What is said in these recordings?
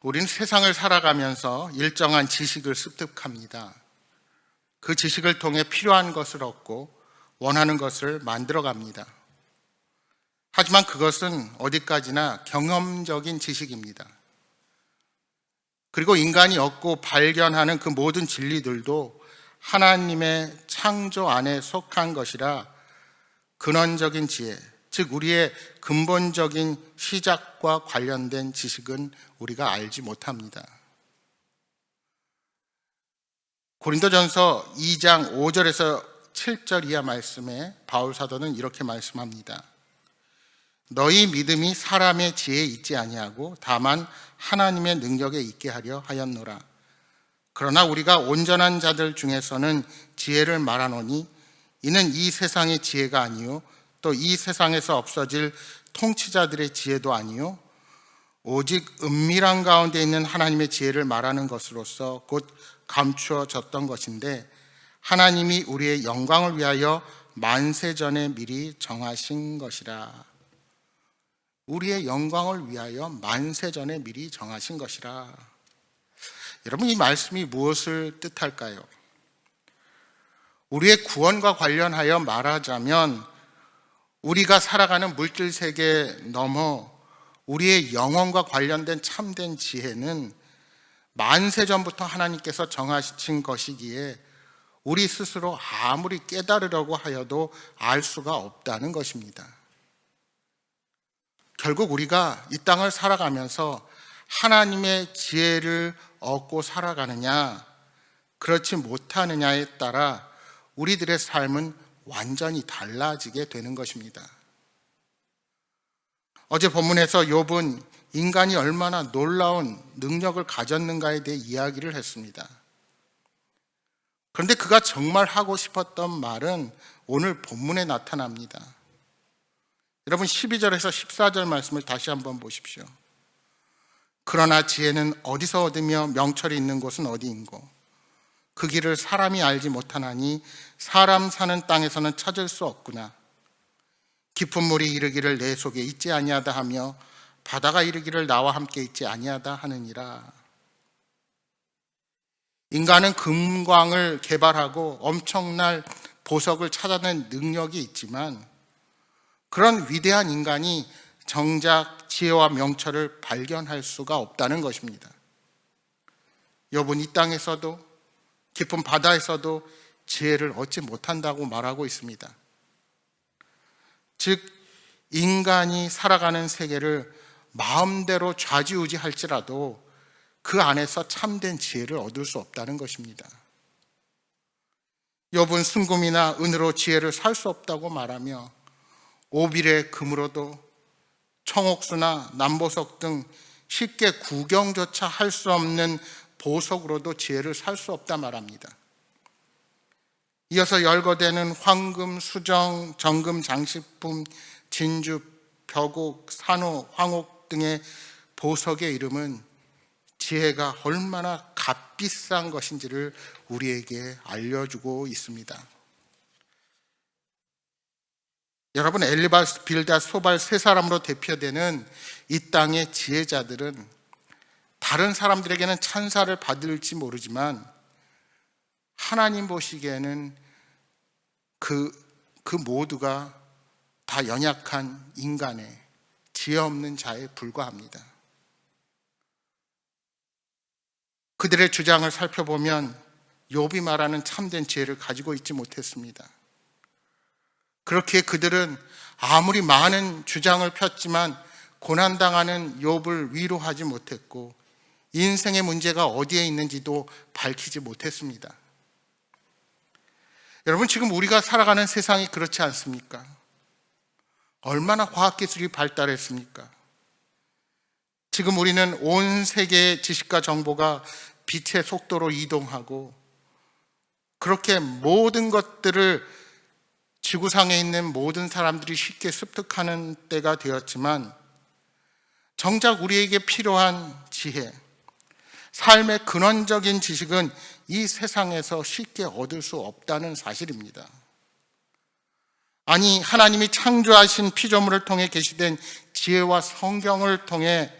우리는 세상을 살아가면서 일정한 지식을 습득합니다. 그 지식을 통해 필요한 것을 얻고 원하는 것을 만들어 갑니다. 하지만 그것은 어디까지나 경험적인 지식입니다. 그리고 인간이 얻고 발견하는 그 모든 진리들도 하나님의 창조 안에 속한 것이라 근원적인 지혜, 즉 우리의 근본적인 시작과 관련된 지식은 우리가 알지 못합니다. 고린도전서 2장 5절에서 7절 이하 말씀에 바울 사도는 이렇게 말씀합니다. 너희 믿음이 사람의 지혜에 있지 아니하고 다만 하나님의 능력에 있게 하려 하였노라. 그러나 우리가 온전한 자들 중에서는 지혜를 말하노니 이는 이 세상의 지혜가 아니요 또 이 세상에서 없어질 통치자들의 지혜도 아니요 오직 은밀한 가운데 있는 하나님의 지혜를 말하는 것으로서 곧 감추어졌던 것인데 하나님이 우리의 영광을 위하여 만세전에 미리 정하신 것이라. 우리의 영광을 위하여 만세전에 미리 정하신 것이라. 여러분, 이 말씀이 무엇을 뜻할까요? 우리의 구원과 관련하여 말하자면 우리가 살아가는 물질 세계 넘어 우리의 영혼과 관련된 참된 지혜는 만세전부터 하나님께서 정하신 것이기에 우리 스스로 아무리 깨달으려고 하여도 알 수가 없다는 것입니다. 결국 우리가 이 땅을 살아가면서 하나님의 지혜를 얻고 살아가느냐, 그렇지 못하느냐에 따라 우리들의 삶은 완전히 달라지게 되는 것입니다. 어제 본문에서 욥은 인간이 얼마나 놀라운 능력을 가졌는가에 대해 이야기를 했습니다. 그런데 그가 정말 하고 싶었던 말은 오늘 본문에 나타납니다. 여러분 12절에서 14절 말씀을 다시 한번 보십시오. 그러나 지혜는 어디서 얻으며 명철이 있는 곳은 어디인고 그 길을 사람이 알지 못하나니 사람 사는 땅에서는 찾을 수 없구나. 깊은 물이 이르기를 내 속에 있지 아니하다 하며 바다가 이르기를 나와 함께 있지 아니하다 하느니라. 인간은 금광을 개발하고 엄청난 보석을 찾아낸 능력이 있지만 그런 위대한 인간이 정작 지혜와 명철을 발견할 수가 없다는 것입니다. 욥은 이 땅에서도 깊은 바다에서도 지혜를 얻지 못한다고 말하고 있습니다. 즉 인간이 살아가는 세계를 마음대로 좌지우지할지라도 그 안에서 참된 지혜를 얻을 수 없다는 것입니다. 욥은 순금이나 은으로 지혜를 살 수 없다고 말하며 오빌의 금으로도 청옥수나 남보석 등 쉽게 구경조차 할 수 없는 보석으로도 지혜를 살 수 없다 말합니다. 이어서 열거되는 황금, 수정, 정금, 장식품, 진주, 벽옥, 산호, 황옥 등의 보석의 이름은 지혜가 얼마나 값비싼 것인지를 우리에게 알려주고 있습니다. 여러분, 엘리바스, 빌닷, 소발 세 사람으로 대표되는 이 땅의 지혜자들은 다른 사람들에게는 찬사를 받을지 모르지만 하나님 보시기에는 그 모두가 다 연약한 인간의 지혜 없는 자에 불과합니다. 그들의 주장을 살펴보면 욥이 말하는 참된 지혜를 가지고 있지 못했습니다. 그렇게 그들은 아무리 많은 주장을 폈지만 고난당하는 욥을 위로하지 못했고 인생의 문제가 어디에 있는지도 밝히지 못했습니다. 여러분, 지금 우리가 살아가는 세상이 그렇지 않습니까? 얼마나 과학기술이 발달했습니까? 지금 우리는 온 세계의 지식과 정보가 빛의 속도로 이동하고 그렇게 모든 것들을 지구상에 있는 모든 사람들이 쉽게 습득하는 때가 되었지만 정작 우리에게 필요한 지혜, 삶의 근원적인 지식은 이 세상에서 쉽게 얻을 수 없다는 사실입니다. 아니, 하나님이 창조하신 피조물을 통해 계시된 지혜와 성경을 통해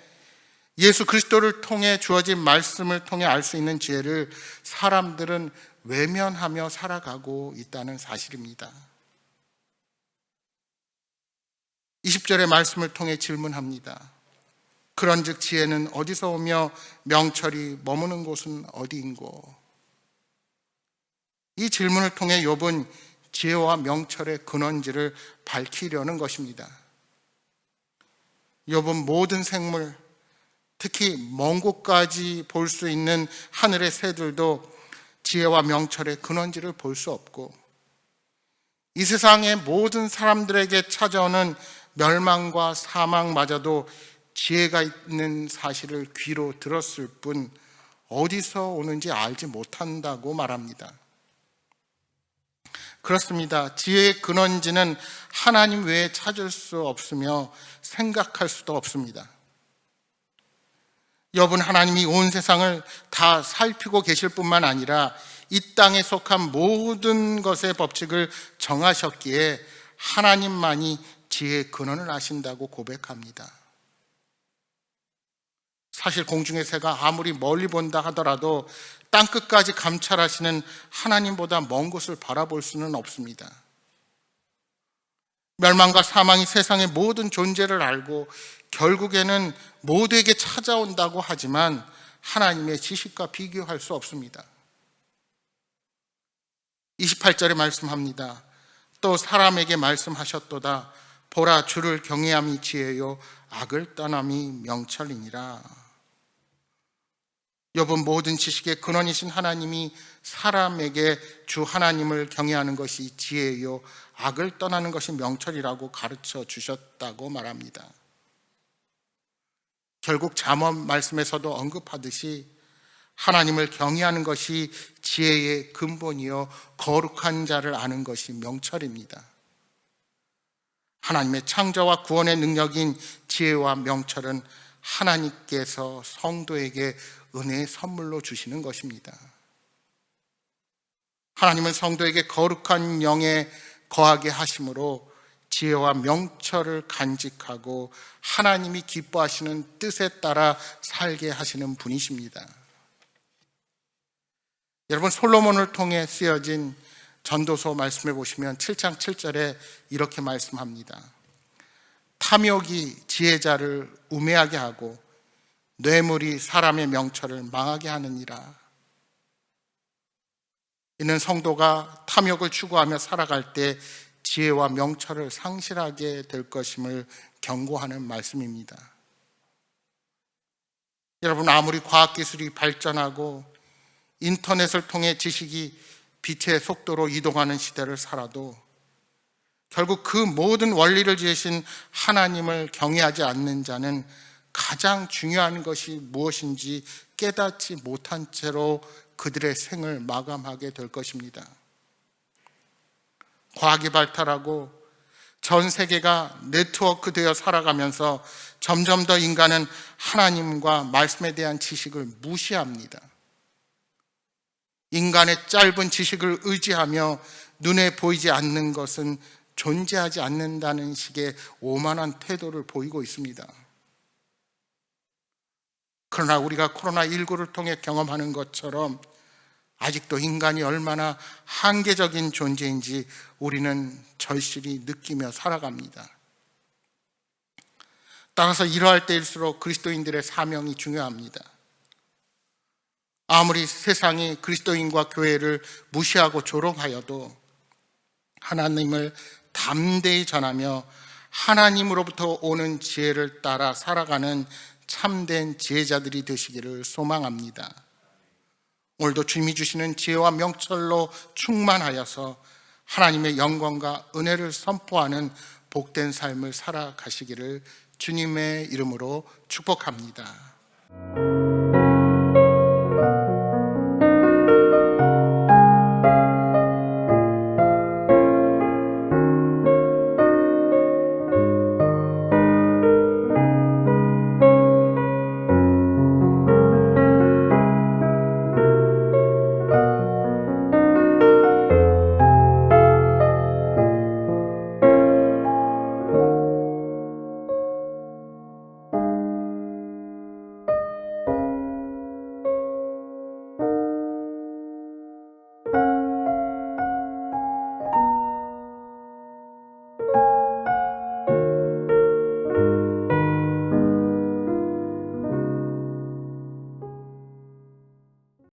예수 그리스도를 통해 주어진 말씀을 통해 알 수 있는 지혜를 사람들은 외면하며 살아가고 있다는 사실입니다. 20절의 말씀을 통해 질문합니다. 그런즉 지혜는 어디서 오며 명철이 머무는 곳은 어디인고? 이 질문을 통해 욥은 지혜와 명철의 근원지를 밝히려는 것입니다. 욥은 모든 생물, 특히 먼 곳까지 볼 수 있는 하늘의 새들도 지혜와 명철의 근원지를 볼 수 없고, 이 세상의 모든 사람들에게 찾아오는 멸망과 사망마저도 지혜가 있는 사실을 귀로 들었을 뿐 어디서 오는지 알지 못한다고 말합니다. 그렇습니다. 지혜의 근원지는 하나님 외에 찾을 수 없으며 생각할 수도 없습니다. 욥은 하나님이 온 세상을 다 살피고 계실 뿐만 아니라 이 땅에 속한 모든 것의 법칙을 정하셨기에 하나님만이 지혜의 근원을 아신다고 고백합니다. 사실 공중의 새가 아무리 멀리 본다 하더라도 땅끝까지 감찰하시는 하나님보다 먼 곳을 바라볼 수는 없습니다. 멸망과 사망이 세상의 모든 존재를 알고 결국에는 모두에게 찾아온다고 하지만 하나님의 지식과 비교할 수 없습니다. 28절에 말씀합니다. 또 사람에게 말씀하셨도다. 보라, 주를 경외함이 지혜요 악을 떠남이 명철이니라. 욥은 모든 지식의 근원이신 하나님이 사람에게 주 하나님을 경외하는 것이 지혜요 악을 떠나는 것이 명철이라고 가르쳐 주셨다고 말합니다. 결국 잠언 말씀에서도 언급하듯이 하나님을 경외하는 것이 지혜의 근본이요 거룩한 자를 아는 것이 명철입니다. 하나님의 창조와 구원의 능력인 지혜와 명철은 하나님께서 성도에게 은혜의 선물로 주시는 것입니다. 하나님은 성도에게 거룩한 영에 거하게 하심으로 지혜와 명철을 간직하고 하나님이 기뻐하시는 뜻에 따라 살게 하시는 분이십니다. 여러분, 솔로몬을 통해 쓰여진 전도서 말씀해 보시면 7장 7절에 이렇게 말씀합니다. 탐욕이 지혜자를 우매하게 하고 뇌물이 사람의 명철을 망하게 하느니라. 이는 성도가 탐욕을 추구하며 살아갈 때 지혜와 명철을 상실하게 될 것임을 경고하는 말씀입니다. 여러분, 아무리 과학기술이 발전하고 인터넷을 통해 지식이 빛의 속도로 이동하는 시대를 살아도 결국 그 모든 원리를 지으신 하나님을 경외하지 않는 자는 가장 중요한 것이 무엇인지 깨닫지 못한 채로 그들의 생을 마감하게 될 것입니다. 과학이 발달하고 전 세계가 네트워크되어 살아가면서 점점 더 인간은 하나님과 말씀에 대한 지식을 무시합니다. 인간의 짧은 지식을 의지하며 눈에 보이지 않는 것은 존재하지 않는다는 식의 오만한 태도를 보이고 있습니다. 그러나 우리가 코로나19를 통해 경험하는 것처럼 아직도 인간이 얼마나 한계적인 존재인지 우리는 절실히 느끼며 살아갑니다. 따라서 이러할 때일수록 그리스도인들의 사명이 중요합니다. 아무리 세상이 그리스도인과 교회를 무시하고 조롱하여도 하나님을 담대히 전하며 하나님으로부터 오는 지혜를 따라 살아가는 참된 지혜자들이 되시기를 소망합니다. 오늘도 주님이 주시는 지혜와 명철로 충만하여서 하나님의 영광과 은혜를 선포하는 복된 삶을 살아가시기를 주님의 이름으로 축복합니다.